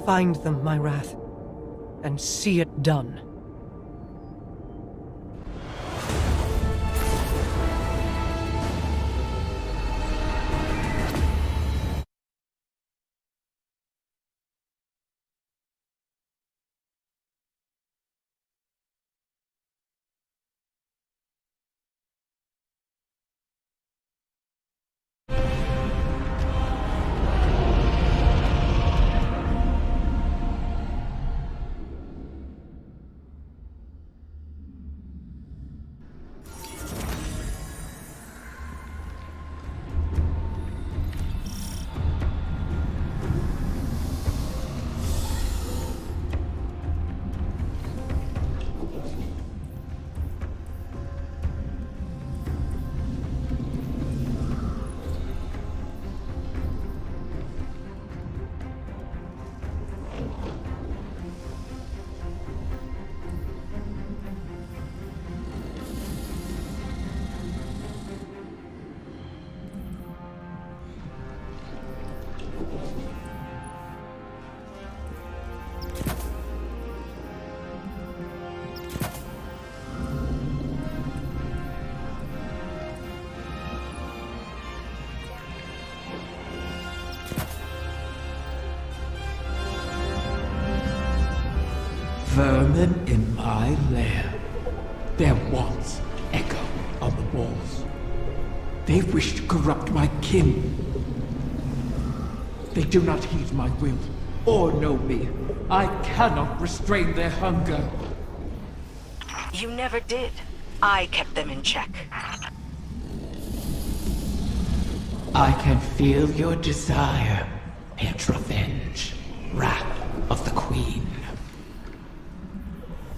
Find them, my wrath, and see it done. Vermin in my lair. Their wants echo on the walls. They wish to corrupt my kin. They do not heed my will, or know me. I cannot restrain their hunger. You never did. I kept them in check. I can feel your desire, Petrovenge, wrath of the Queen.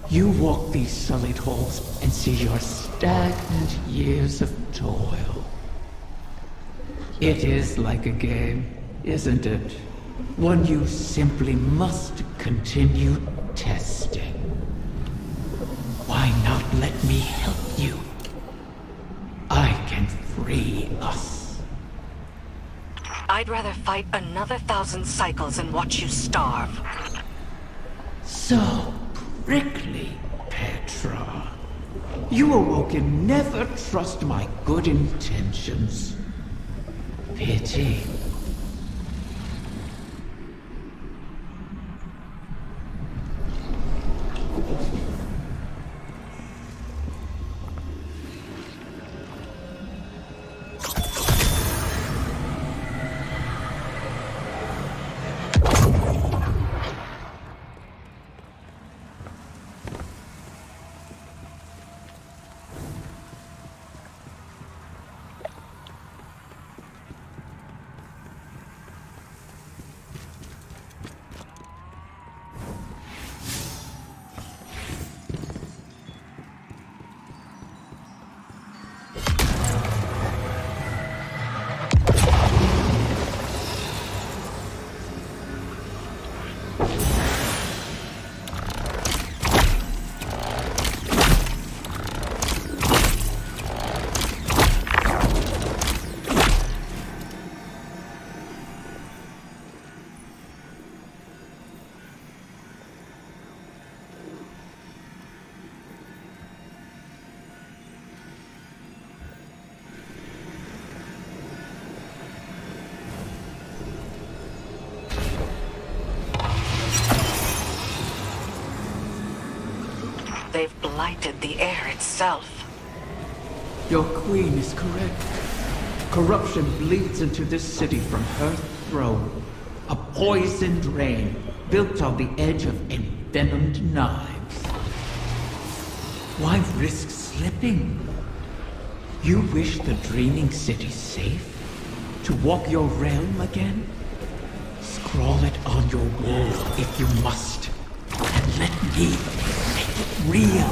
You walk these sullied halls and see your stagnant years of toil. It is like a game, isn't it? One you simply must continue testing. Why not let me help you? I can free us. I'd rather fight another 1,000 cycles and watch you starve. So prickly, Petra. You awoken never trust my good intentions. Pity. They've blighted the air itself. Your queen is correct. Corruption bleeds into this city from her throne. A poisoned rain built on the edge of envenomed knives. Why risk slipping? You wish the dreaming city safe? To walk your realm again? Scrawl it on your wall if you must. And let me make it real.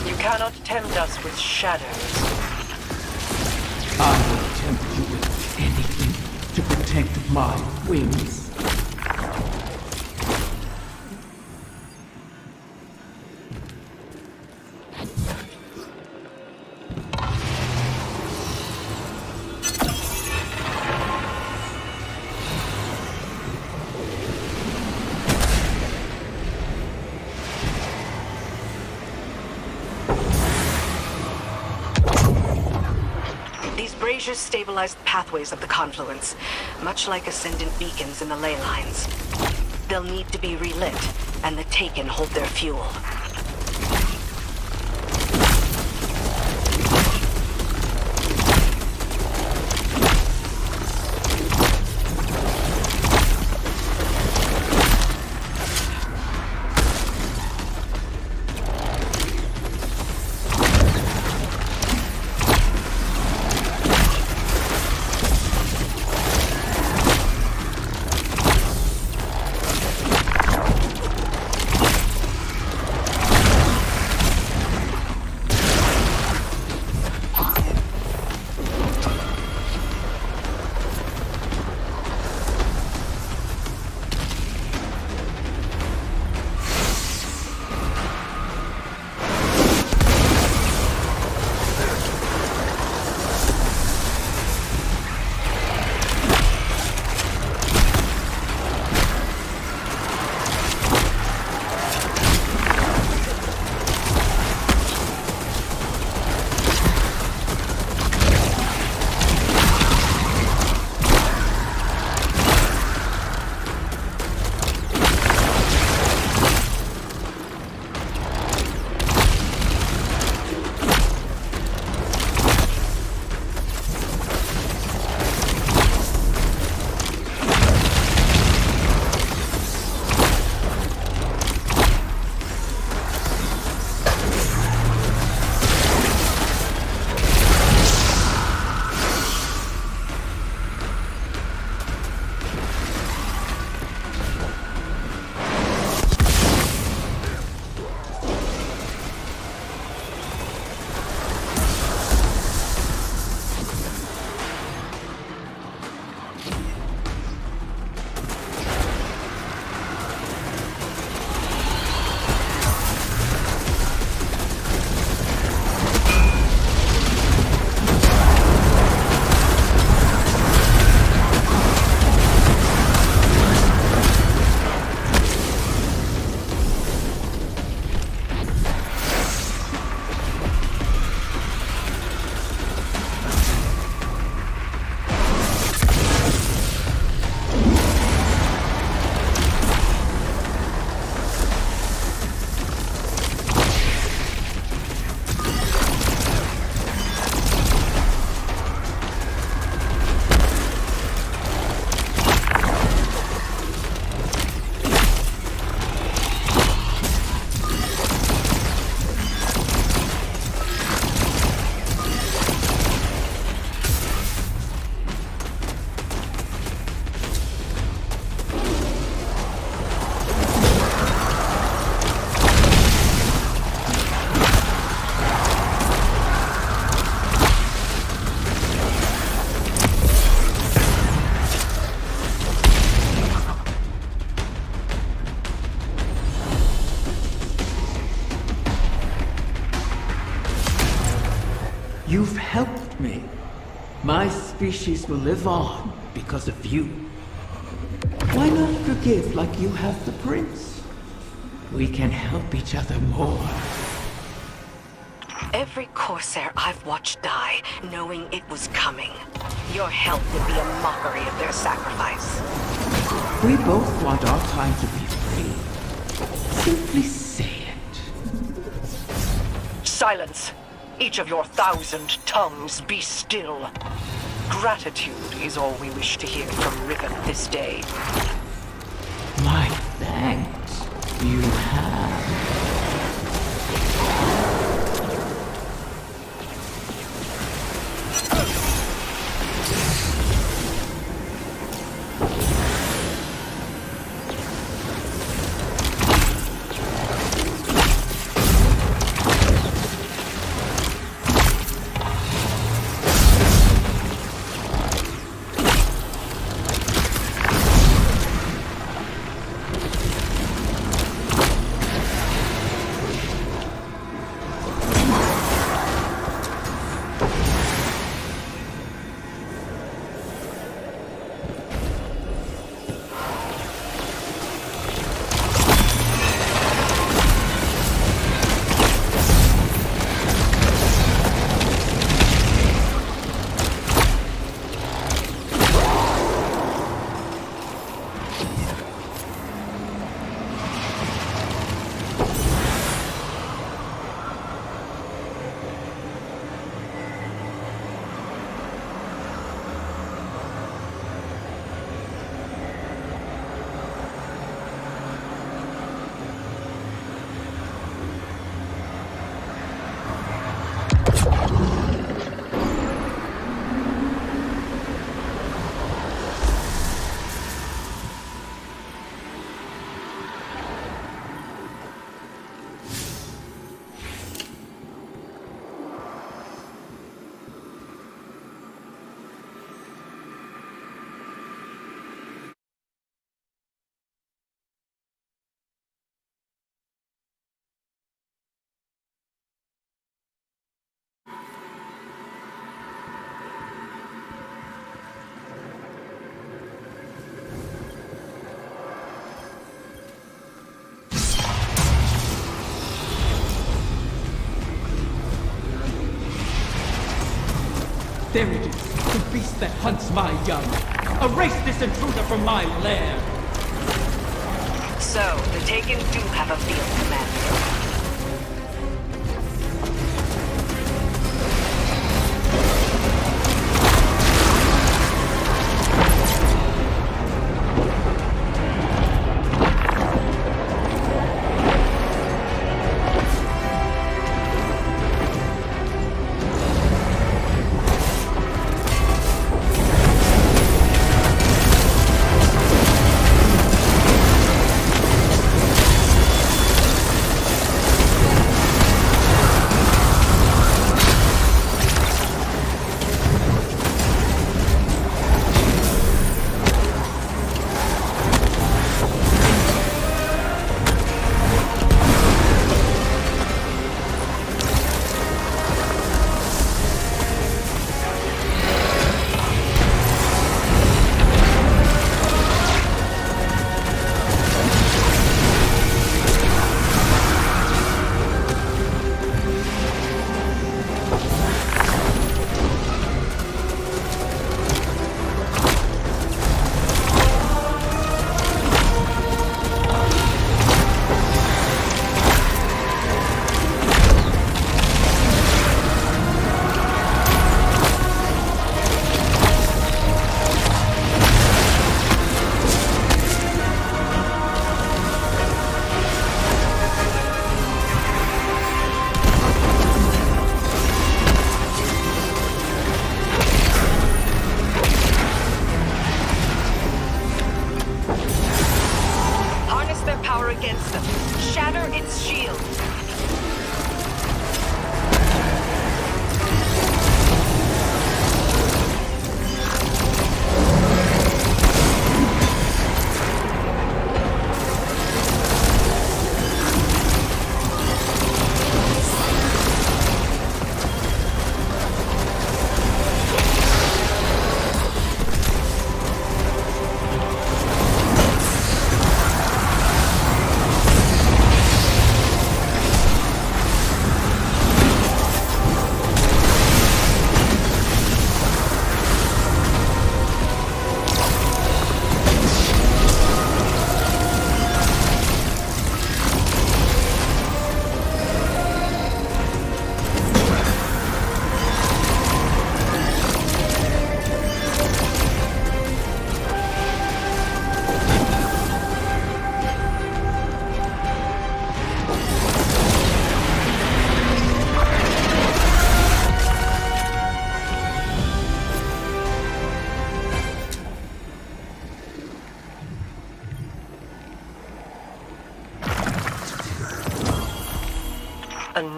You cannot tempt us with shadows. I will tempt you with anything to protect my wings. Braziers stabilize the pathways of the confluence, much like ascendant beacons in the ley lines. They'll need to be relit, and the Taken hold their fuel. You've helped me. My species will live on because of you. Why not forgive like you have the prince? We can help each other more. Every Corsair I've watched die, knowing it was coming. Your help would be a mockery of their sacrifice. We both want our time to be free. Simply say it. Silence! Each of your 1,000 tongues be still. Gratitude is all we wish to hear from Riven this day. My thanks. You have. There it is, the beast that hunts my young. Erase this intruder from my lair. So, the Taken do have a field commander.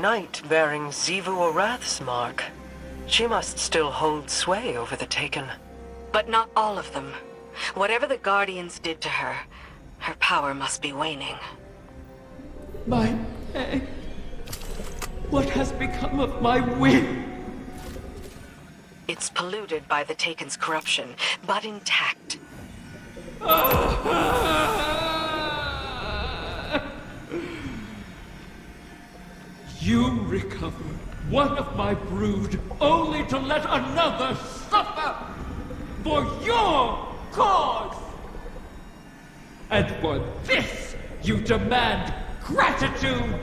knight bearing Xivu Arath's mark. She must still hold sway over the Taken. But not all of them. Whatever the Guardians did to her, her power must be waning. My egg. What has become of my wing? It's polluted by the Taken's corruption, but intact. You recovered one of my brood only to let another suffer for your cause! And for this, you demand gratitude!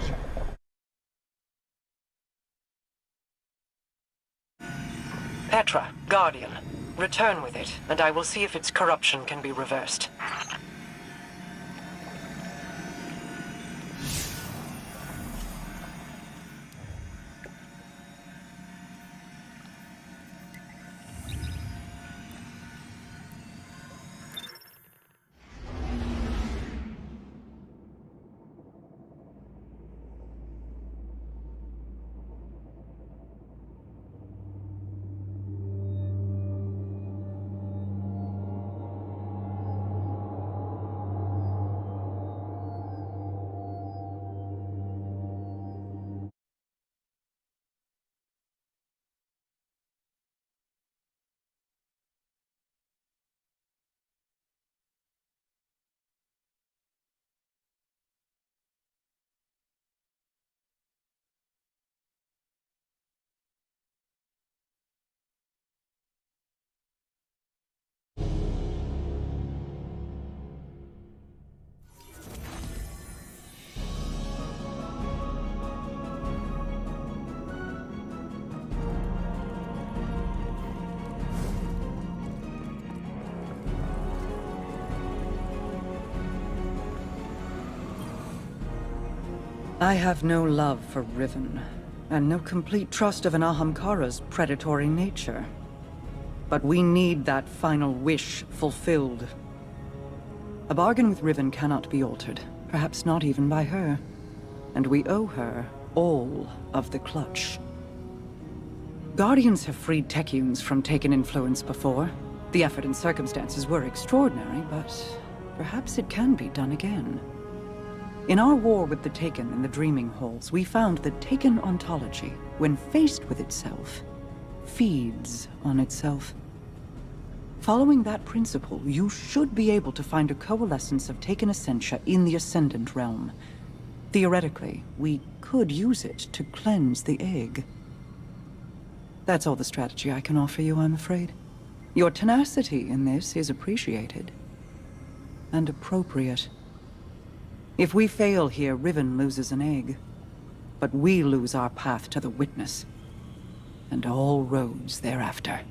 Petra, Guardian, return with it, and I will see if its corruption can be reversed. I have no love for Riven, and no complete trust of an Ahamkara's predatory nature. But we need that final wish fulfilled. A bargain with Riven cannot be altered, perhaps not even by her. And we owe her all of the clutch. Guardians have freed Techuns from Taken influence before. The effort and circumstances were extraordinary, but perhaps it can be done again. In our war with the Taken in the Dreaming Halls, we found that Taken ontology, when faced with itself, feeds on itself. Following that principle, you should be able to find a coalescence of Taken essentia in the Ascendant realm. Theoretically, we could use it to cleanse the egg. That's all the strategy I can offer you, I'm afraid. Your tenacity in this is appreciated. And appropriate. If we fail here, Riven loses an egg. But we lose our path to the Witness. And all roads thereafter.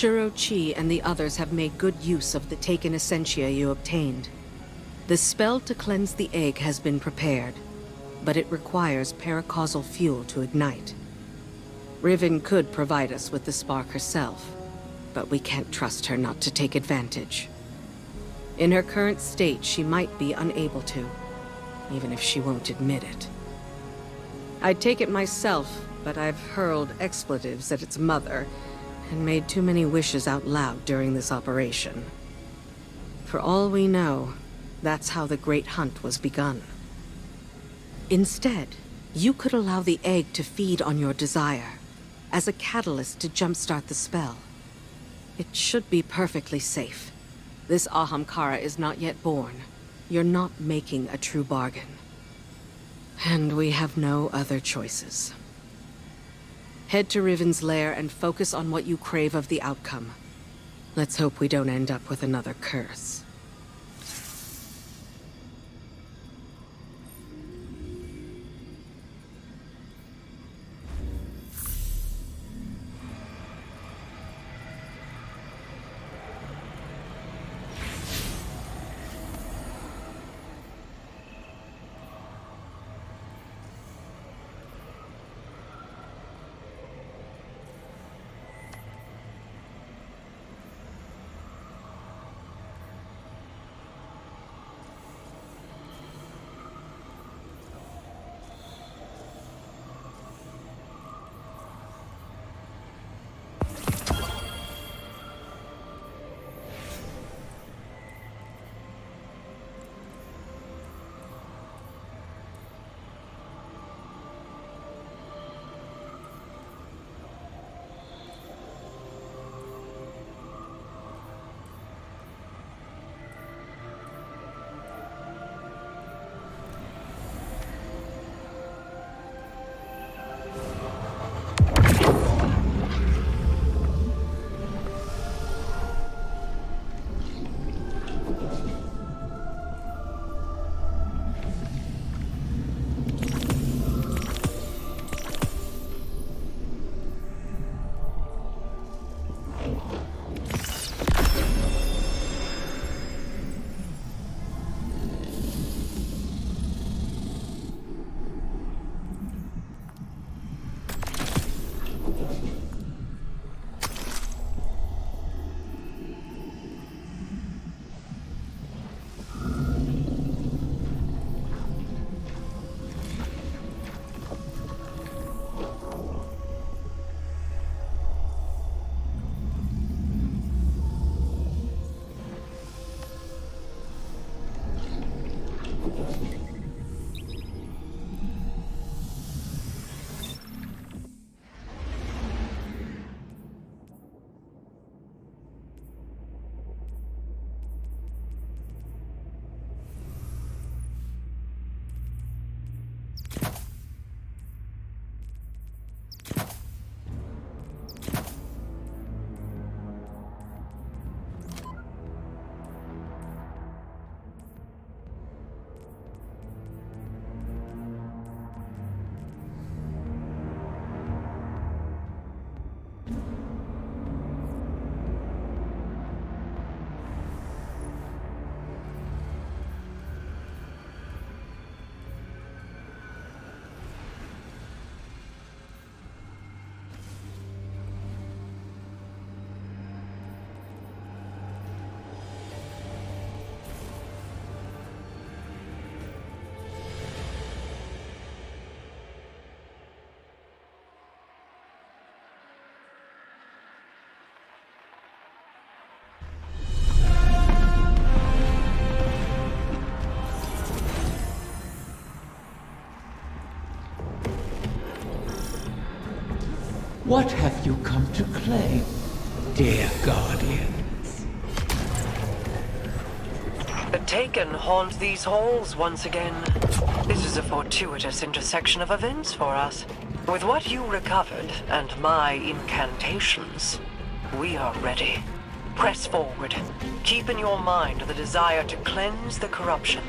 Shuro-Chi and the others have made good use of the taken essentia you obtained. The spell to cleanse the egg has been prepared, but it requires paracausal fuel to ignite. Riven could provide us with the spark herself, but we can't trust her not to take advantage. In her current state, she might be unable to, even if she won't admit it. I'd take it myself, but I've hurled expletives at its mother and made too many wishes out loud during this operation. For all we know, that's how the Great Hunt was begun. Instead, you could allow the egg to feed on your desire, as a catalyst to jumpstart the spell. It should be perfectly safe. This Ahamkara is not yet born. You're not making a true bargain. And we have no other choices. Head to Riven's lair and focus on what you crave of the outcome. Let's hope we don't end up with another curse. What have you come to claim, dear guardians? The Taken haunt these halls once again. This is a fortuitous intersection of events for us. With what you recovered and my incantations, we are ready. Press forward. Keep in your mind the desire to cleanse the corruption.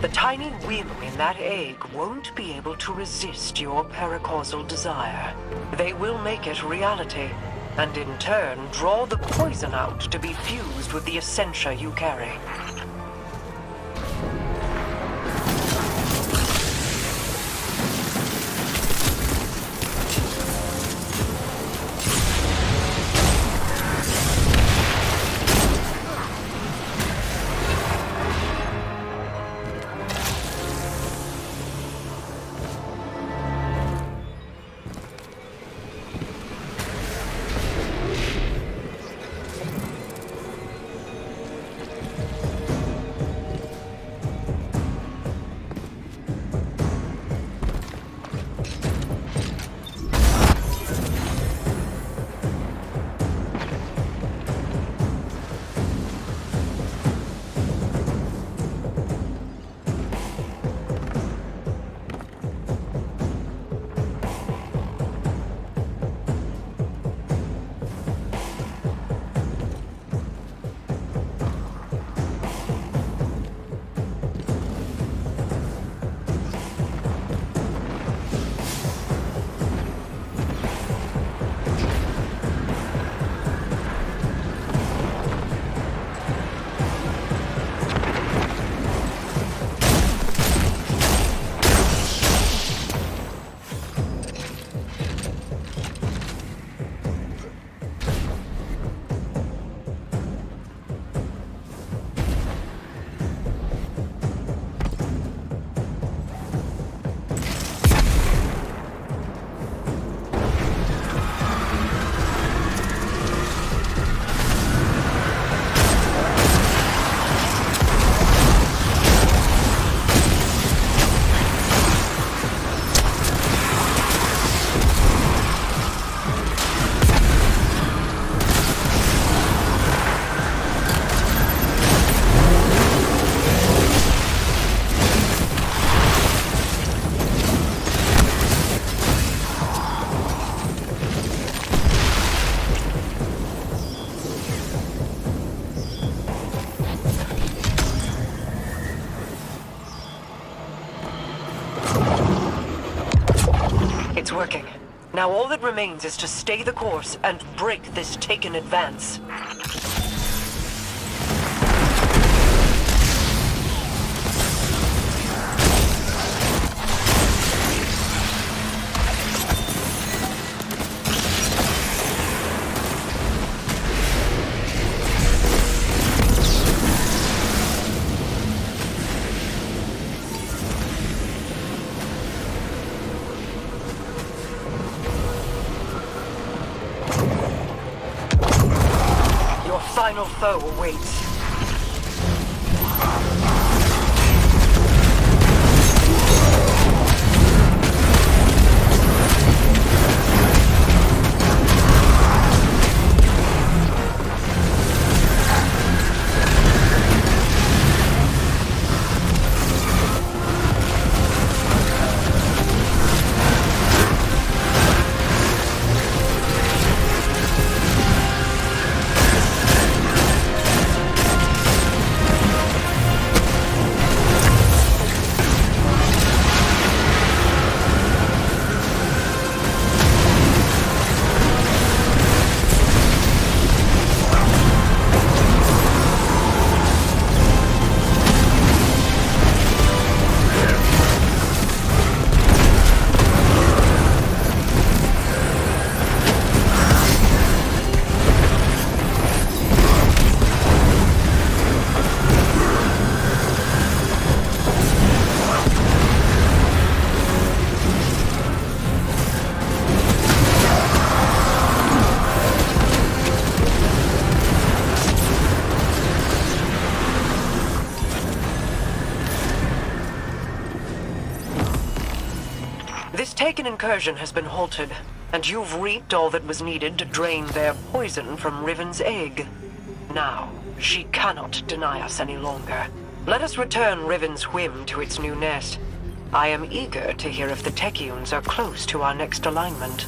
The tiny whim in that egg won't be able to resist your paracausal desire. They will make it reality. and in turn draw the poison out to be fused with the essentia you carry. It's working. Now all that remains is to stay the course and break this taken advance. Final foe awaits. This taken incursion has been halted, and you've reaped all that was needed to drain their poison from Riven's egg. Now, she cannot deny us any longer. Let us return Riven's whim to its new nest. I am eager to hear if the Techions are close to our next alignment.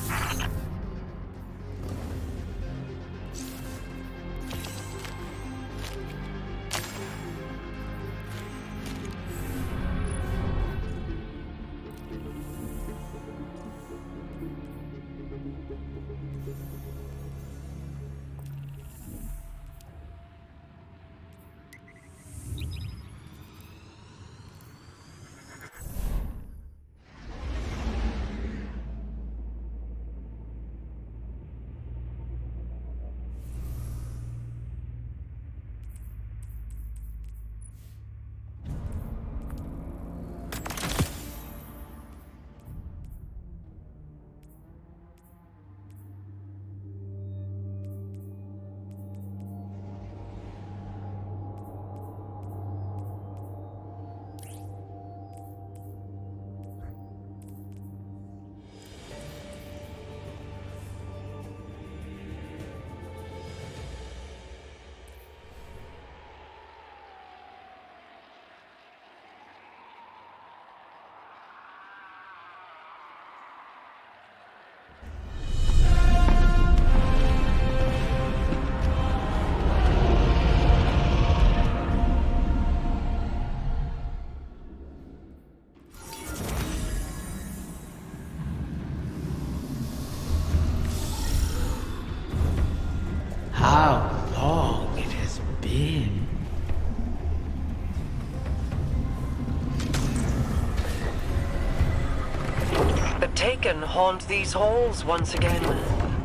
Taken haunt these halls once again.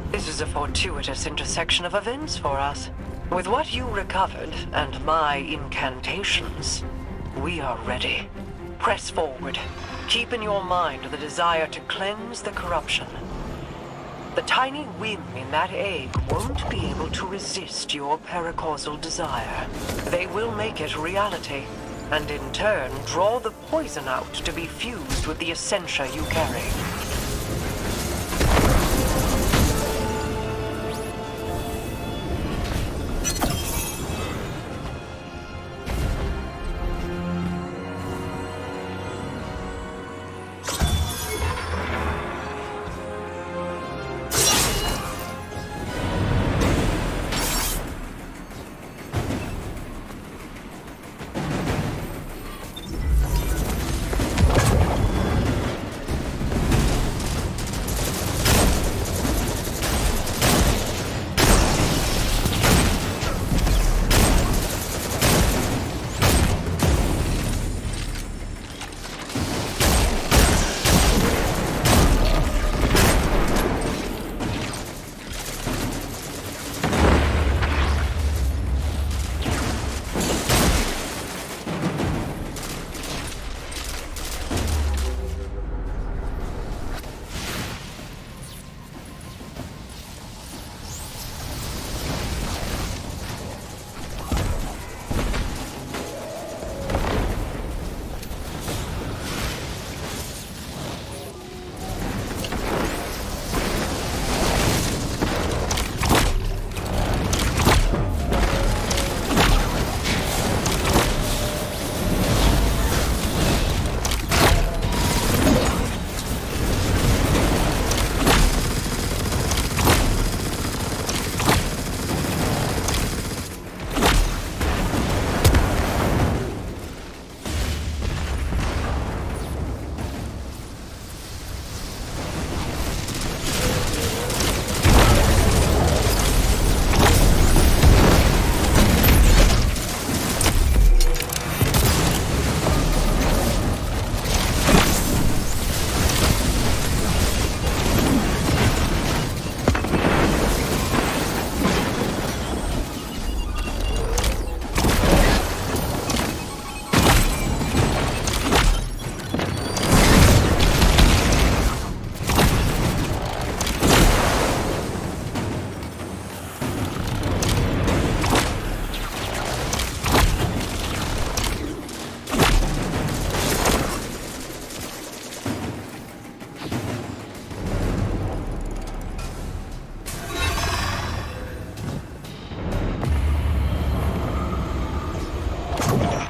This is a fortuitous intersection of events for us. With what you recovered, and my incantations, we are ready. Press forward. Keep in your mind the desire to cleanse the corruption. The tiny whim in that egg won't be able to resist your paracausal desire. They will make it reality, and in turn draw the poison out to be fused with the essentia you carry.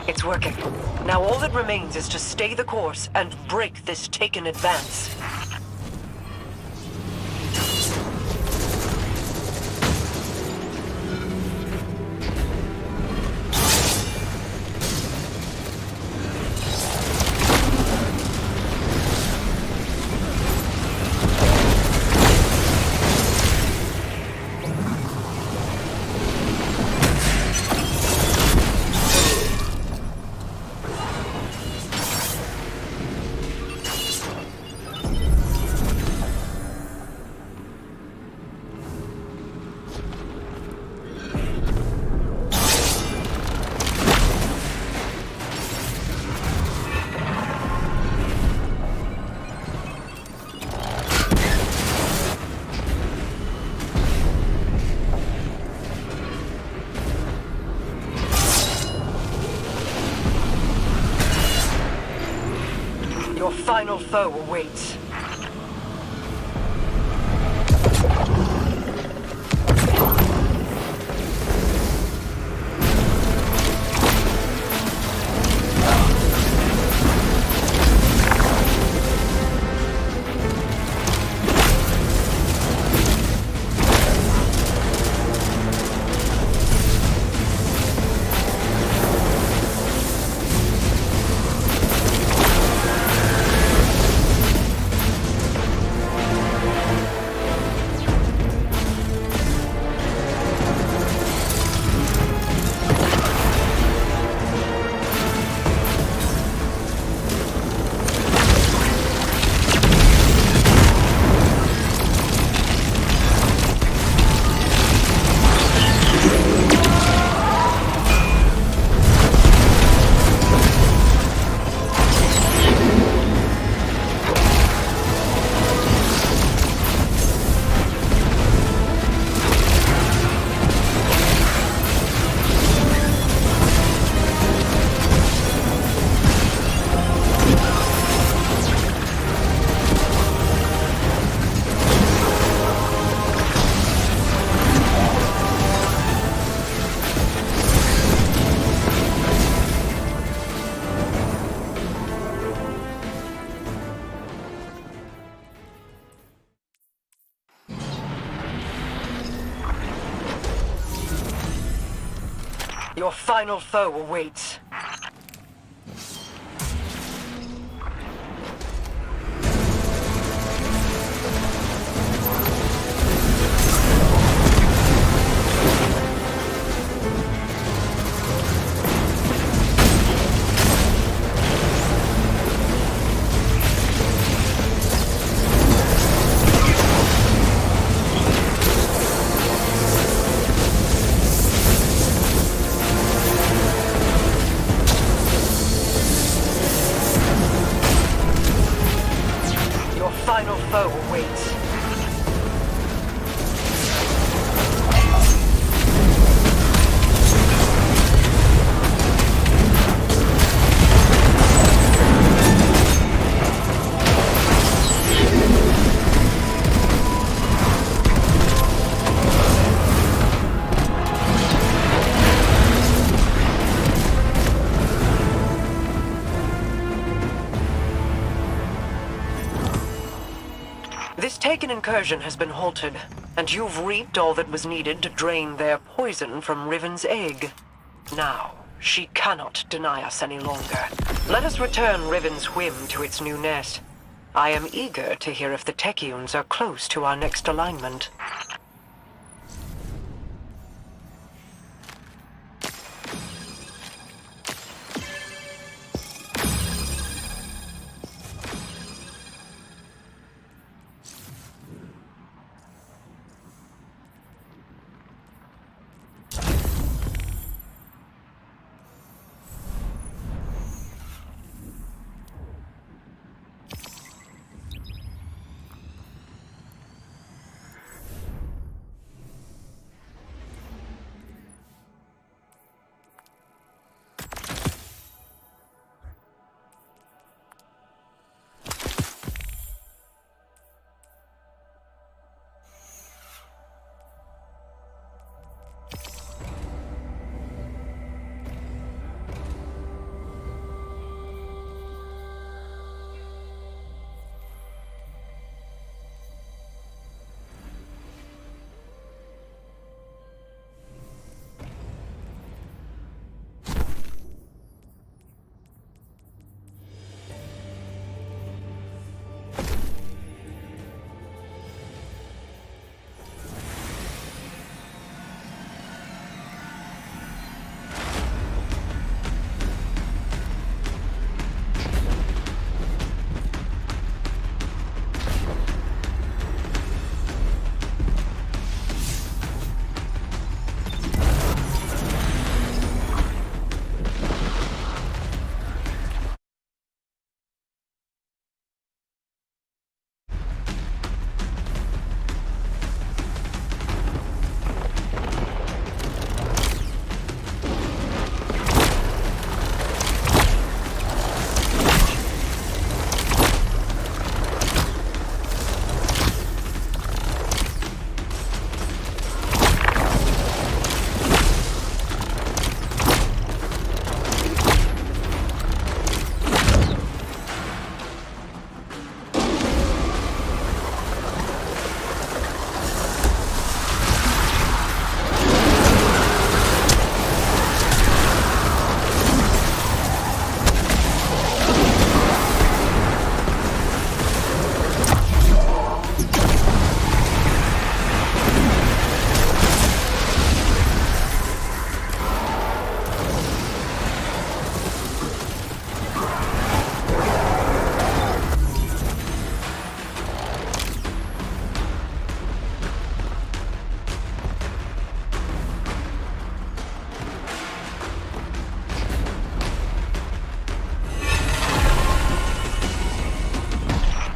It's working. Now all that remains is to stay the course and break this Taken advance. Your final foe awaits. Your final foe awaits. Final foe awaits. This Taken incursion has been halted, and you've reaped all that was needed to drain their poison from Riven's egg. Now, she cannot deny us any longer. Let us return Riven's whim to its new nest. I am eager to hear if the Techians are close to our next alignment.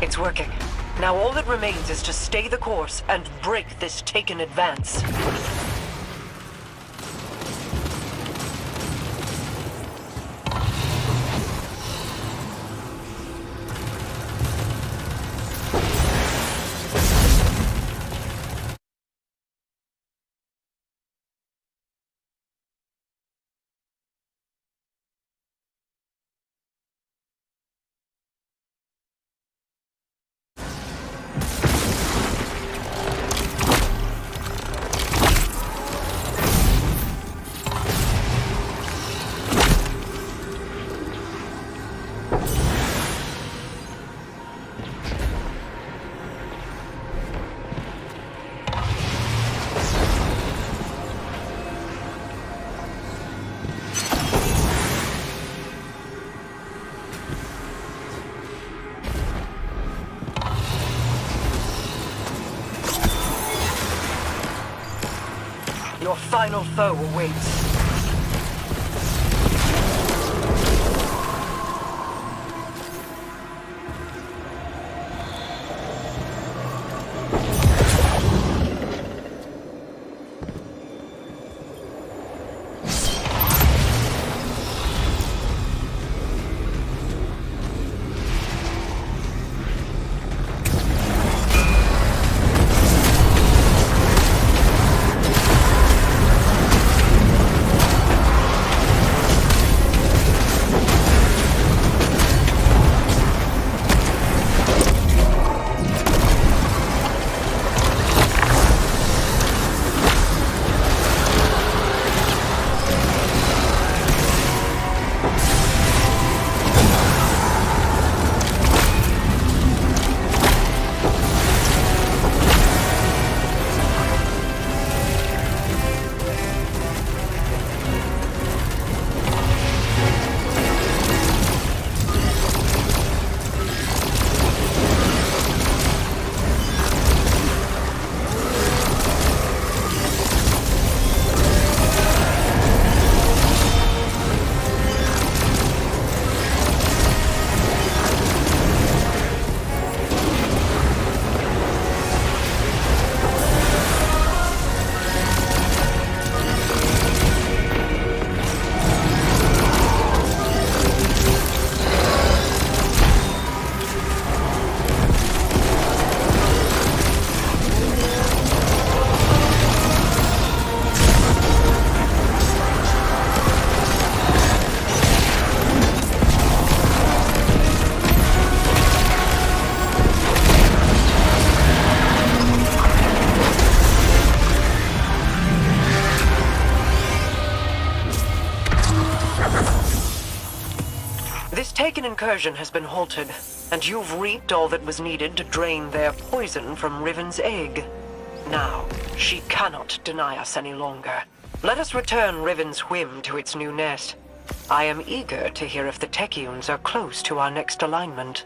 It's working. Now all that remains is to stay the course and break this Taken advance. Your final foe awaits. This Taken incursion has been halted, and you've reaped all that was needed to drain their poison from Riven's egg. Now, she cannot deny us any longer. Let us return Riven's whim to its new nest. I am eager to hear if the Techians are close to our next alignment.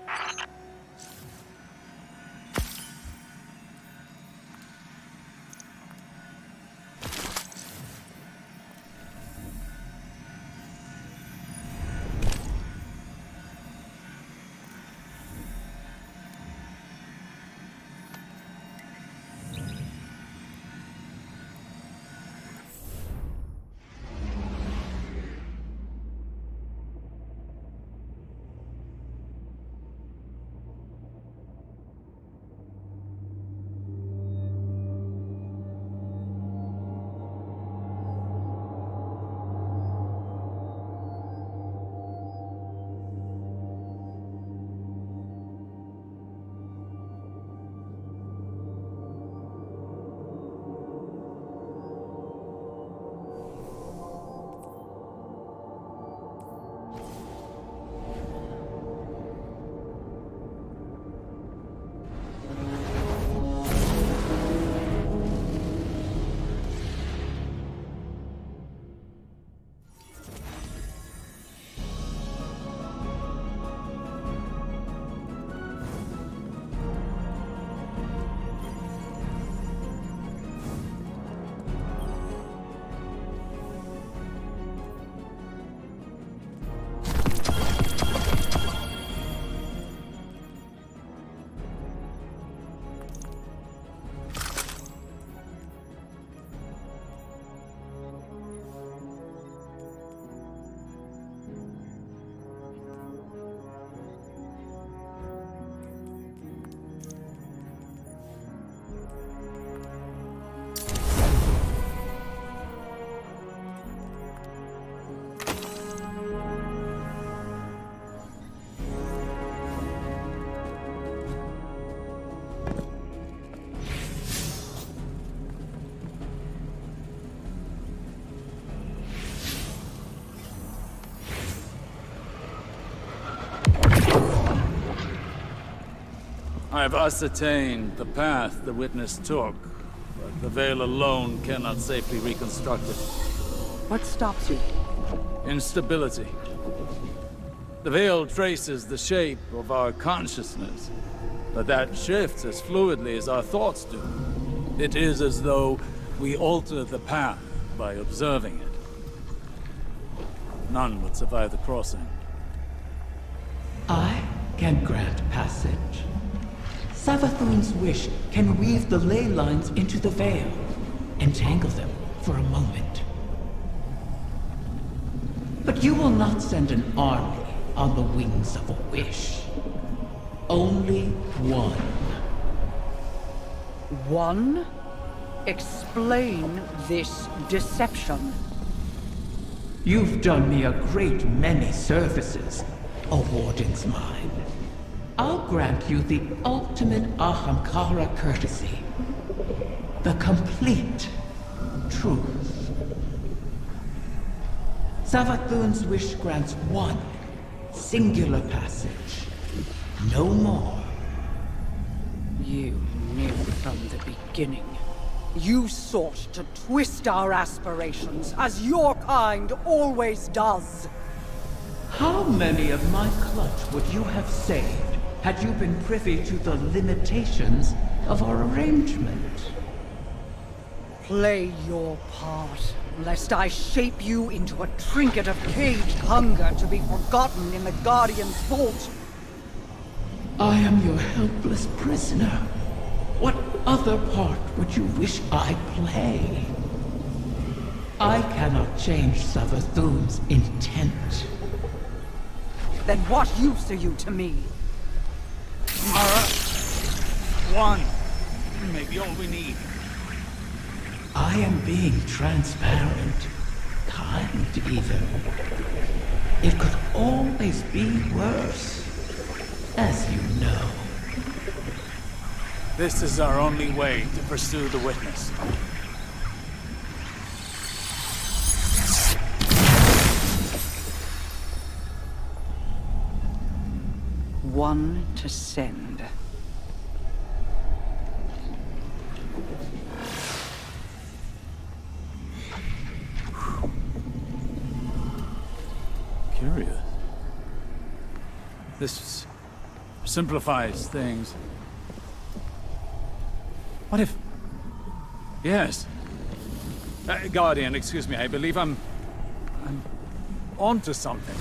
I have ascertained the path the witness took, but the veil alone cannot safely reconstruct it. What stops you? Instability. The veil traces the shape of our consciousness, but that shifts as fluidly as our thoughts do. It is as though we alter the path, by observing it. None would survive the crossing. I can grant passage. Savathun's wish can weave the ley lines into the veil, entangle them for a moment. But you will not send an army on the wings of a wish. Only one. One? Explain this deception. You've done me a great many services, a warden's mine. I'll grant you the ultimate Ahamkara courtesy. The complete truth. Savathun's wish grants one singular passage. No more. You knew from the beginning. You sought to twist our aspirations, as your kind always does. How many of my clutch would you have saved had you been privy to the limitations of our arrangement? Play your part, lest I shape you into a trinket of caged hunger to be forgotten in the Guardian's vault. I am your helpless prisoner. What other part would you wish I play? I cannot change Savathun's intent. Then what use are you to me? Mara, one. Maybe all we need. I am being transparent, kind even. It could always be worse, as you know. This is our only way to pursue the witness. One to send. Curious. This simplifies things. What if... Yes. Guardian, excuse me, I believe I'm onto something.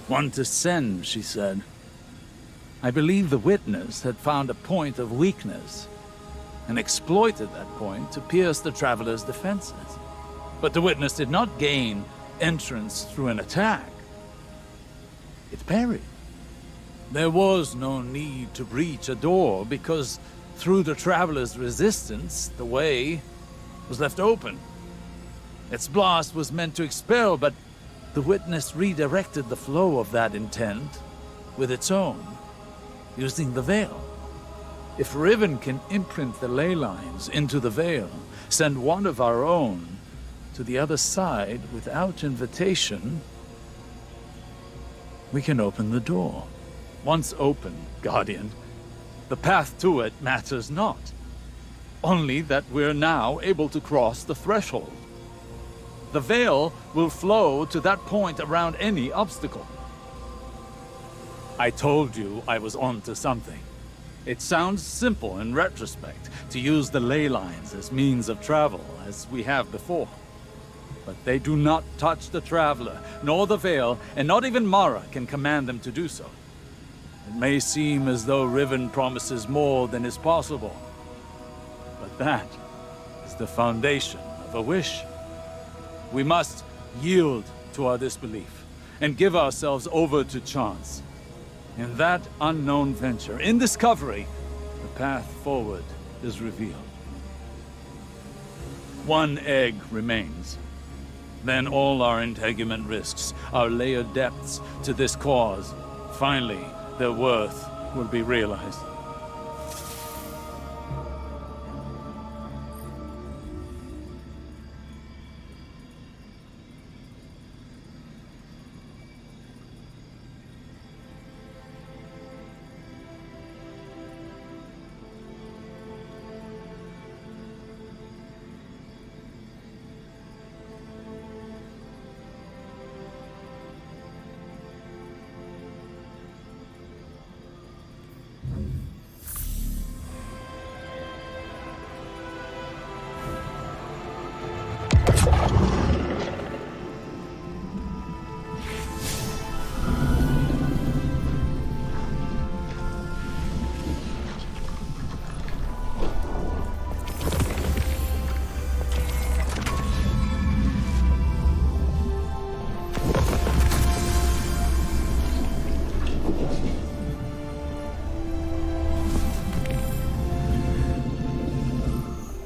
One to send, she said. I believe the witness had found a point of weakness and exploited that point to pierce the traveler's defenses. But the witness did not gain entrance through an attack. It parried. There was no need to breach a door because through the traveler's resistance, the way was left open. Its blast was meant to expel, but the witness redirected the flow of that intent with its own, using the veil. If Riven can imprint the ley lines into the veil, send one of our own to the other side without invitation, we can open the door. Once open, Guardian, the path to it matters not. Only that we're now able to cross the threshold. The veil will flow to that point around any obstacle. I told you I was onto something. It sounds simple in retrospect to use the ley lines as means of travel, as we have before. But they do not touch the traveler, nor the veil, and not even Mara can command them to do so. It may seem as though Riven promises more than is possible, but that is the foundation of a wish. We must yield to our disbelief and give ourselves over to chance. In that unknown venture, in discovery, the path forward is revealed. One egg remains. Then all our integument risks, our layered depths to this cause, finally, their worth will be realized.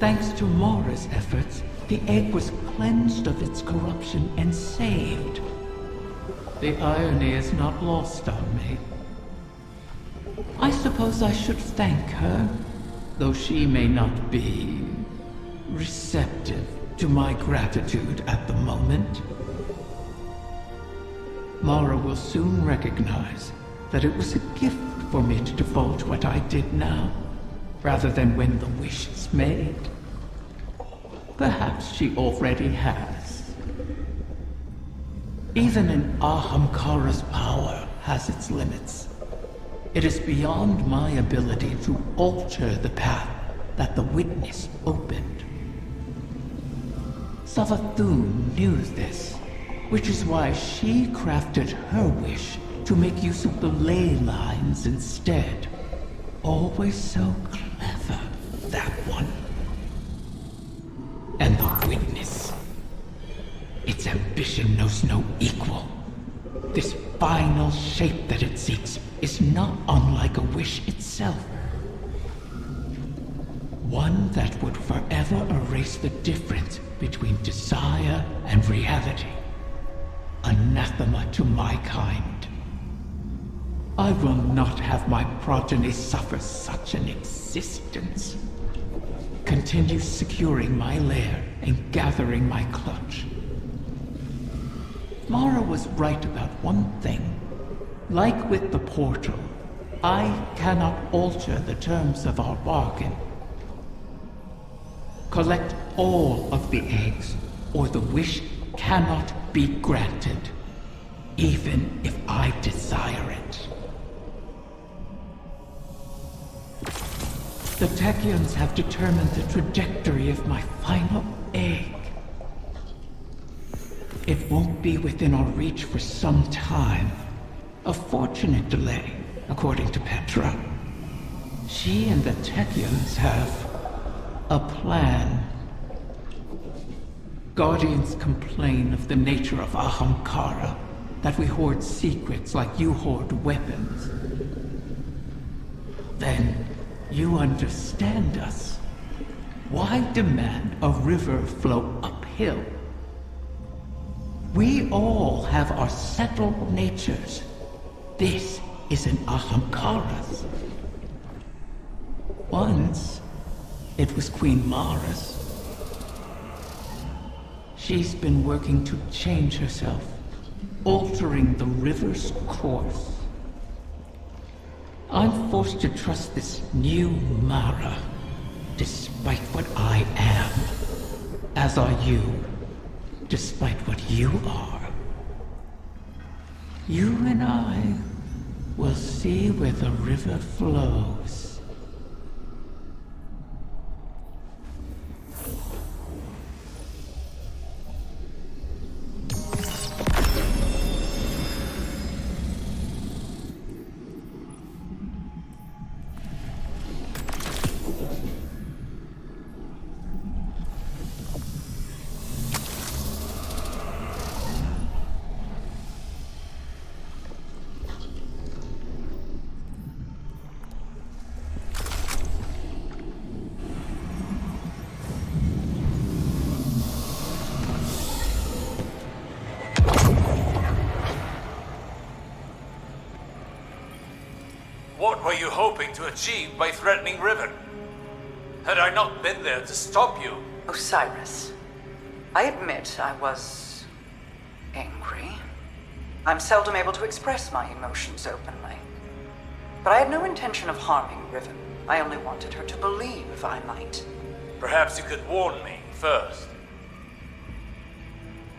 Thanks to Mara's efforts, the egg was cleansed of its corruption and saved. The irony is not lost on me. I suppose I should thank her, though she may not be receptive to my gratitude at the moment. Mara will soon recognize that it was a gift for me to divulge what I did now, rather than when the wish is made. Perhaps she already has. Even an Ahamkara's power has its limits. It is beyond my ability to alter the path that the witness opened. Savathun knew this, which is why she crafted her wish to make use of the ley lines instead. Always so clever, that one. And the witness. Its ambition knows no equal. This final shape that it seeks is not unlike a wish itself. One that would forever erase the difference between desire and reality. Anathema to my kind. I will not have my progeny suffer such an existence. Continue securing my lair and gathering my clutch. Mara was right about one thing. Like with the portal, I cannot alter the terms of our bargain. Collect all of the eggs, or the wish cannot be granted, even if I desire it. The Techians have determined the trajectory of my final egg. It won't be within our reach for some time. A fortunate delay, according to Petra. She and the Techians have a plan. Guardians complain of the nature of Ahamkara, that we hoard secrets like you hoard weapons. Then you understand us. Why demand a river flow uphill? We all have our settled natures. This is an Ahamkara's. Once, it was Queen Mara's. She's been working to change herself, altering the river's course. I'm forced to trust this new Mara, despite what I am. As are you, despite what you are. You and I will see where the river flows. What were you hoping to achieve by threatening River? Had I not been there to stop you? Osiris, I admit I was angry. I'm seldom able to express my emotions openly. But I had no intention of harming Riven. I only wanted her to believe I might. Perhaps you could warn me first.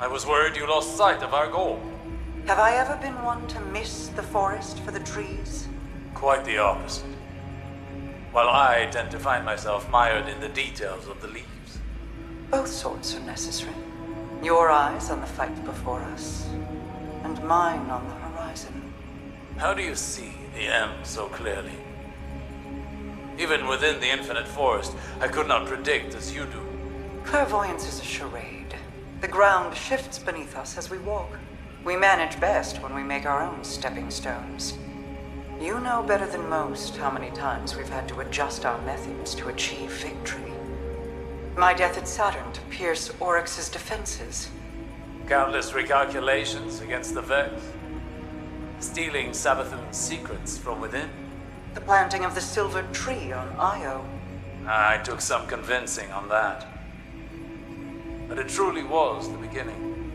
I was worried you lost sight of our goal. Have I ever been one to miss the forest for the trees? Quite the opposite. While I tend to find myself mired in the details of the leaves. Both sorts are necessary. Your eyes on the fight before us, and mine on the horizon. How do you see the M so clearly? Even within the infinite forest, I could not predict as you do. Clairvoyance is a charade. The ground shifts beneath us as we walk. We manage best when we make our own stepping stones. You know better than most how many times we've had to adjust our methods to achieve victory. My death at Saturn to pierce Oryx's defenses. Countless recalculations against the Vex. Stealing Sabathun's secrets from within. The planting of the silver tree on Io. I took some convincing on that. But it truly was the beginning.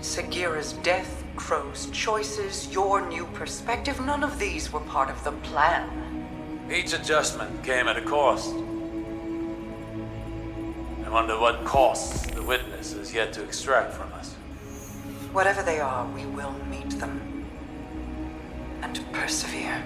Sagira's death, Crow's choices, your new perspective, none of these were part of the plan. Each adjustment came at a cost. I wonder what costs the witness has yet to extract from us. Whatever they are, we will meet them. And persevere.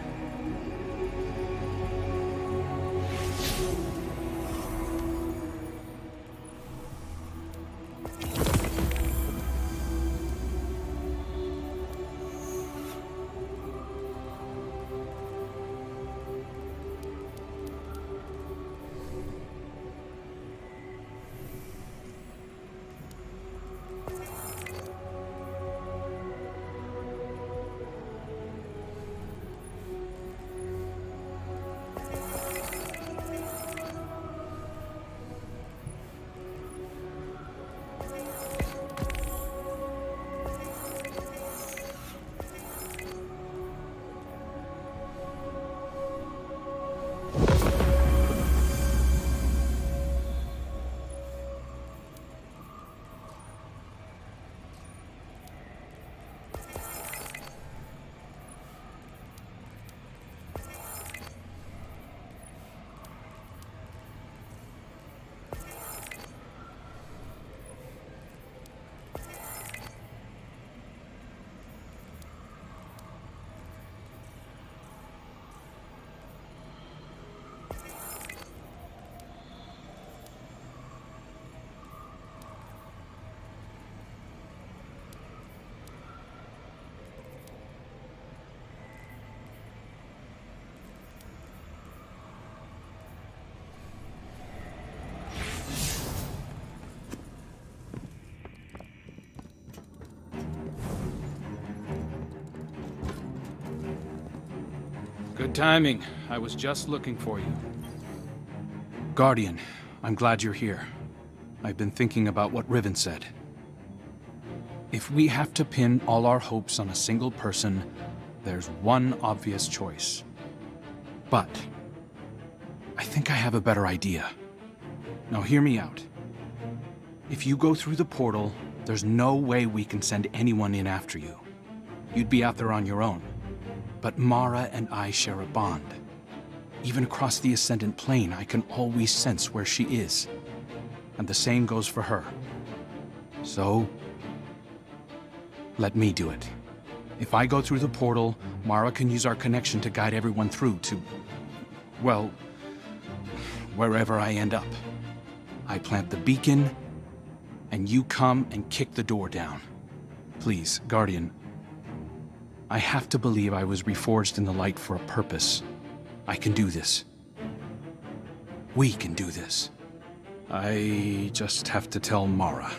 Good timing. I was just looking for you. Guardian, I'm glad you're here. I've been thinking about what Riven said. If we have to pin all our hopes on a single person, there's one obvious choice. But I think I have a better idea. Now hear me out. If you go through the portal, there's no way we can send anyone in after you. You'd be out there on your own. But Mara and I share a bond. Even across the Ascendant Plane, I can always sense where she is. And the same goes for her. So, let me do it. If I go through the portal, Mara can use our connection to guide everyone through to, well, wherever I end up. I plant the beacon, and you come and kick the door down. Please, Guardian, I have to believe I was reforged in the light for a purpose. I can do this. We can do this. I just have to tell Mara.